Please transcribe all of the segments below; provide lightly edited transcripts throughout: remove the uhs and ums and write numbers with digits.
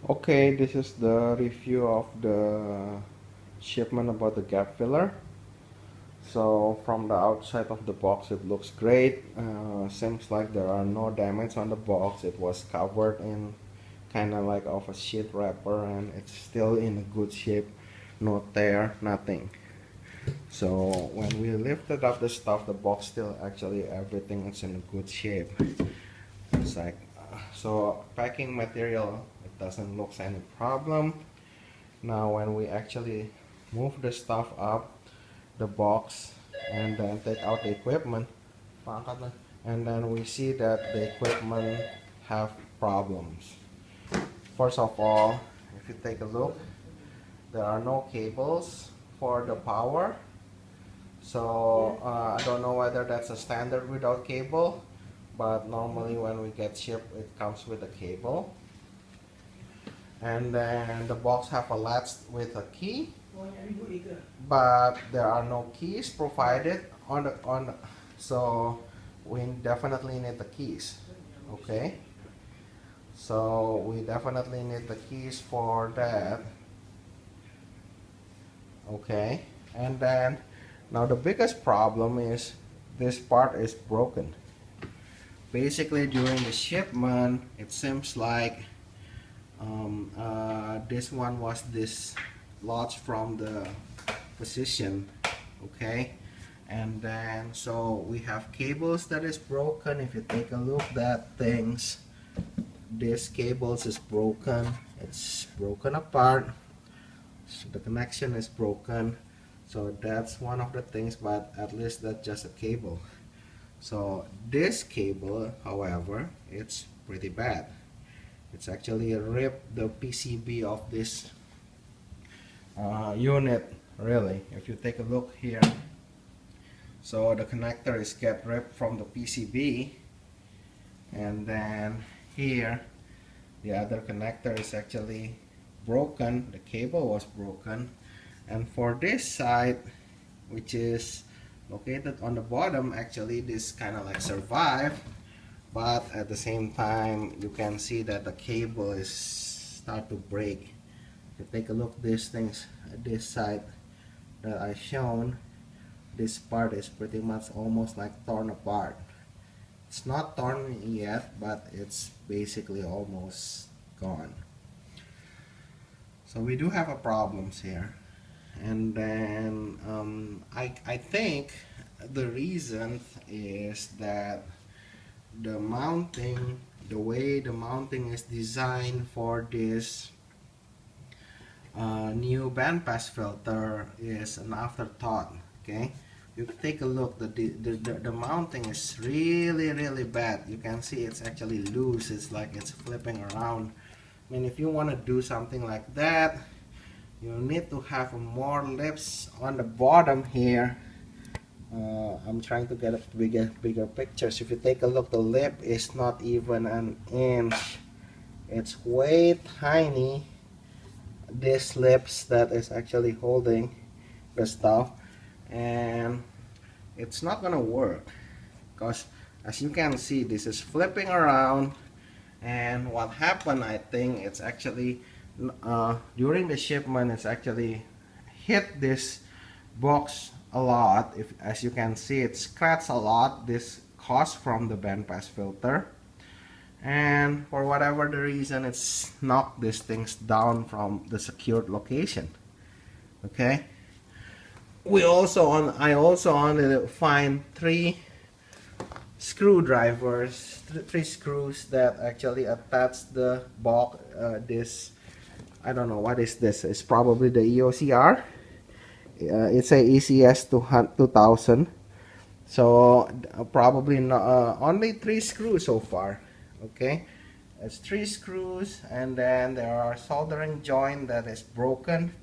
Okay, this is the review of the shipment about the gap filler. So from the outside of the box it looks great. Seems like there are no damage on the box. It was covered in kind of like of a sheet wrapper and it's still in a good shape. No tear, nothing. So when we lifted up the stuff, the box still actually everything is in a good shape. It's like so packing material, it doesn't look any problem. Now when we actually move the stuff up the box and then take out the equipment, and then we see that the equipment have problems. First of all, if you take a look, there are no cables for the power. So I don't know whether that's a standard without cable, but normally when we get shipped it comes with a cable. And then the box have a latch with a key, but there are no keys provided on the, so we definitely need the keys. Okay, so we definitely need the keys for that. Okay, and then now the biggest problem is this part is broken. Basically during the shipment it seems like this one was dislodged from the position. Okay, and then so we have cables that is broken. If you take a look that things, this cables is broken, it's broken apart, so the connection is broken. So that's one of the things, but at least that's just a cable. So this cable, however, it's pretty bad. It's actually ripped the PCB of this unit, really. If you take a look here, so the connector is get ripped from the PCB, and then here the other connector is actually broken. The cable was broken, and for this side, which is located on the bottom, actually this kind of like survived, but at the same time you can see that the cable is start to break. If you take a look these things, this side that I shown, this part is pretty much almost like torn apart. It's not torn yet, but it's basically almost gone. So we do have a problems here. And then I think the reason is that the mounting, the way the mounting is designed for this new bandpass filter is an afterthought. Okay, you take a look, the mounting is really bad. You can see it's actually loose. It's like it's flipping around. I mean, if you want to do something like that, you need to have more lips on the bottom here. I'm trying to get a bigger pictures. If you take a look, the lip is not even an inch. It's way tiny. This lips that is actually holding the stuff, and it's not gonna work because as you can see this is flipping around. And what happened, I think it's actually during the shipment it's actually hit this box a lot. If as you can see it scratched a lot, this caused from the bandpass filter, and for whatever the reason it's knocked these things down from the secured location. Okay, I also only find three screwdrivers, three screws that actually attach the box. This, I don't know what is this. It's probably the EOCR. It's a ECS 2000. So probably not, only three screws so far. Okay, it's three screws, and then there are soldering joint that is broken.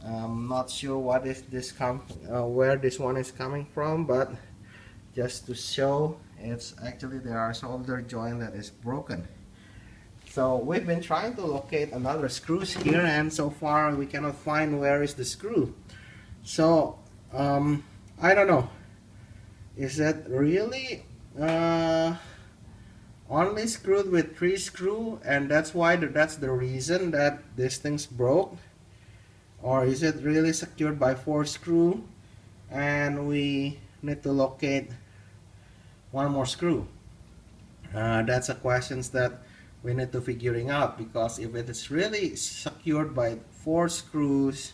I'm not sure what is this where this one is coming from, but just to show, it's actually there are solder joint that is broken. So we've been trying to locate another screws here, and so far we cannot find where is the screw. So I don't know, is that really only screwed with 3 screws, and that's why that's the reason that this thing's broke? Or is it really secured by 4 screws and we need to locate one more screw? That's a question that we need to figuring out, because if it is really secured by 4 screws,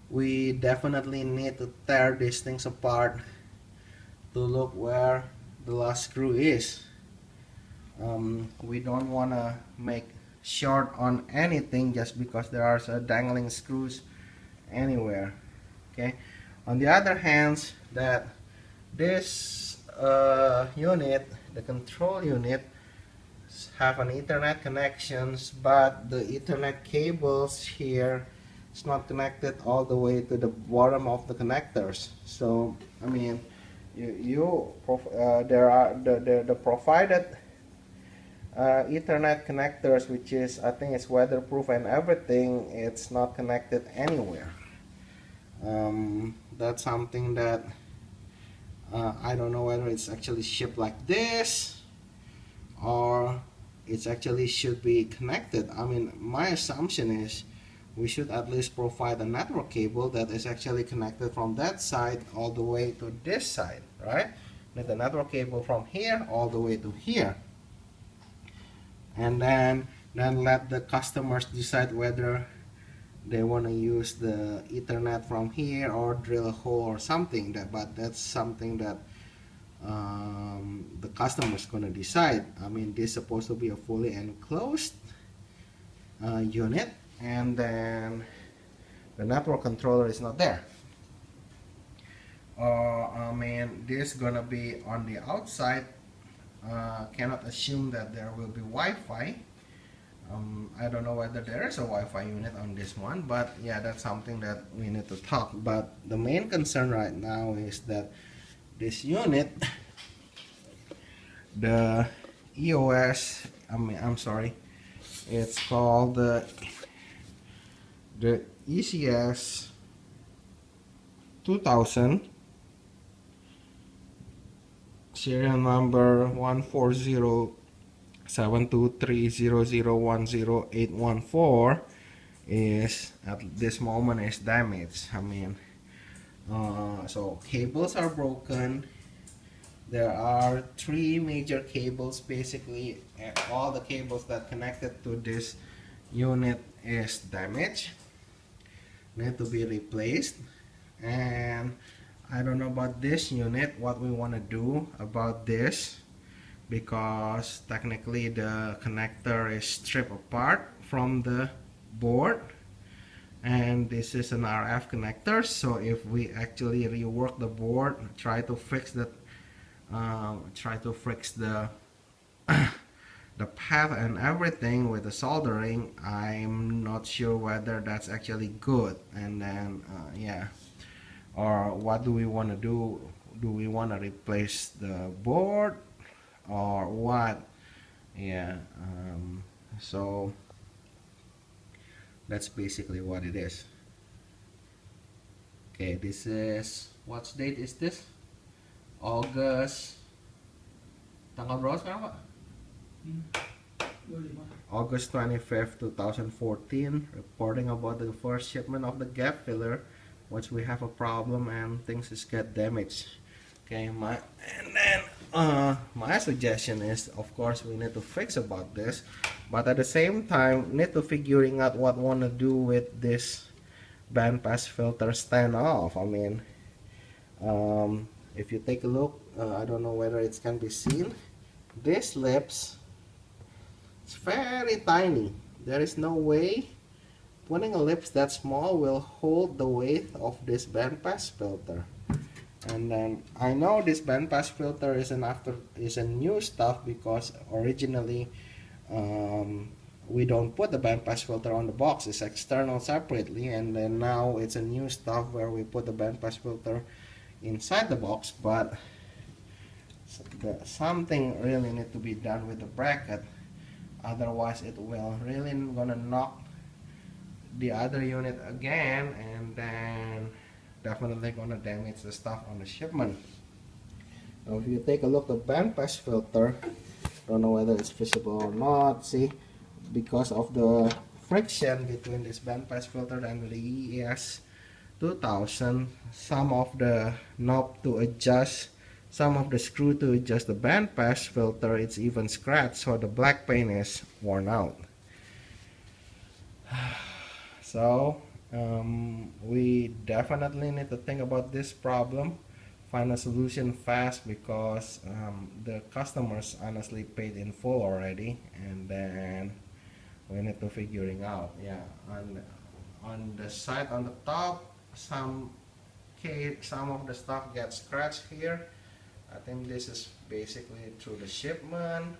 we definitely need to tear these things apart to look where the last screw is. We don't want to make short on anything just because there are dangling screws anywhere. Okay. On the other hand, that this unit, the control unit, have an Ethernet connections, but the Ethernet cables here is not connected all the way to the bottom of the connectors. So I mean, there are the provided Ethernet connectors, which is, I think it's weatherproof and everything, it's not connected anywhere. That's something that I don't know whether it's actually shipped like this or it's actually should be connected. I mean, my assumption is we should at least provide a network cable that is actually connected from that side all the way to this side, right? With the network cable from here all the way to here, and then let the customers decide whether they want to use the Ethernet from here or drill a hole or something. But that's something that the customer is going to decide. I mean, this is supposed to be a fully enclosed unit, and then the network controller is not there. I mean, this is going to be on the outside. Cannot assume that there will be Wi-Fi. I don't know whether there is a Wi-Fi unit on this one, but yeah, that's something that we need to talk. But the main concern right now is that this unit, the EOS, I'm sorry, it's called the ECS 2000, serial number 1407230010814, is at this moment is damaged. I mean, so cables are broken. There are 3 major cables basically, and all the cables that connected to this unit is damaged, need to be replaced. And I don't know about this unit, what we want to do about this, because technically the connector is stripped apart from the board, and this is an RF connector. So if we actually rework the board, try to fix the the path and everything with the soldering, I'm not sure whether that's actually good. And then yeah, or what do we want to do? Do we want to replace the board or what? Yeah, so that's basically what it is. Okay, this is, what date is this? August, tanggal berapa sekarang, Pak? August 25th, 2014, reporting about the first shipment of the gap filler, which we have a problem and things is get damaged. Okay, my suggestion is, of course, we need to fix about this, but at the same time need to figuring out what want to do with this bandpass filter standoff. I mean, if you take a look, I don't know whether it can be seen, this lips, it's very tiny. There is no way putting a lips that small will hold the weight of this bandpass filter. And then I know this bandpass filter is a new stuff, because originally we don't put the bandpass filter on the box, it's external separately, and then now it's a new stuff where we put the bandpass filter inside the box. But something really need to be done with the bracket, otherwise it will really gonna knock the other unit again, and then definitely gonna damage the stuff on the shipment. Now if you take a look at the bandpass filter, Don't know whether it's visible or not. See, because of the friction between this bandpass filter and the EES 2000, some of the knob to adjust, some of the screw to adjust the bandpass filter, it's even scratched, so the black paint is worn out. So we definitely need to think about this problem, find a solution fast, because the customers honestly paid in full already, and then we need to figuring out. Yeah, on the side on the top, some of the stuff gets scratched here. I think this is basically through the shipment.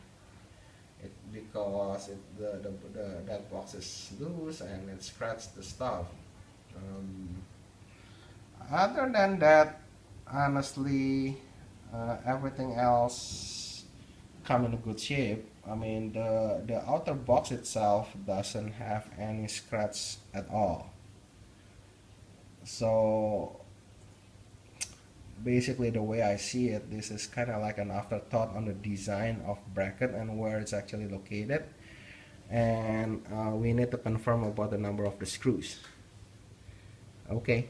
Because that box is loose and it scratched the stuff. Other than that, honestly, everything else come in a good shape. I mean, the outer box itself doesn't have any scratch at all. So basically, the way I see it, this is kind of like an afterthought on the design of bracket and where it's actually located, and we need to confirm about the number of the screws. Okay.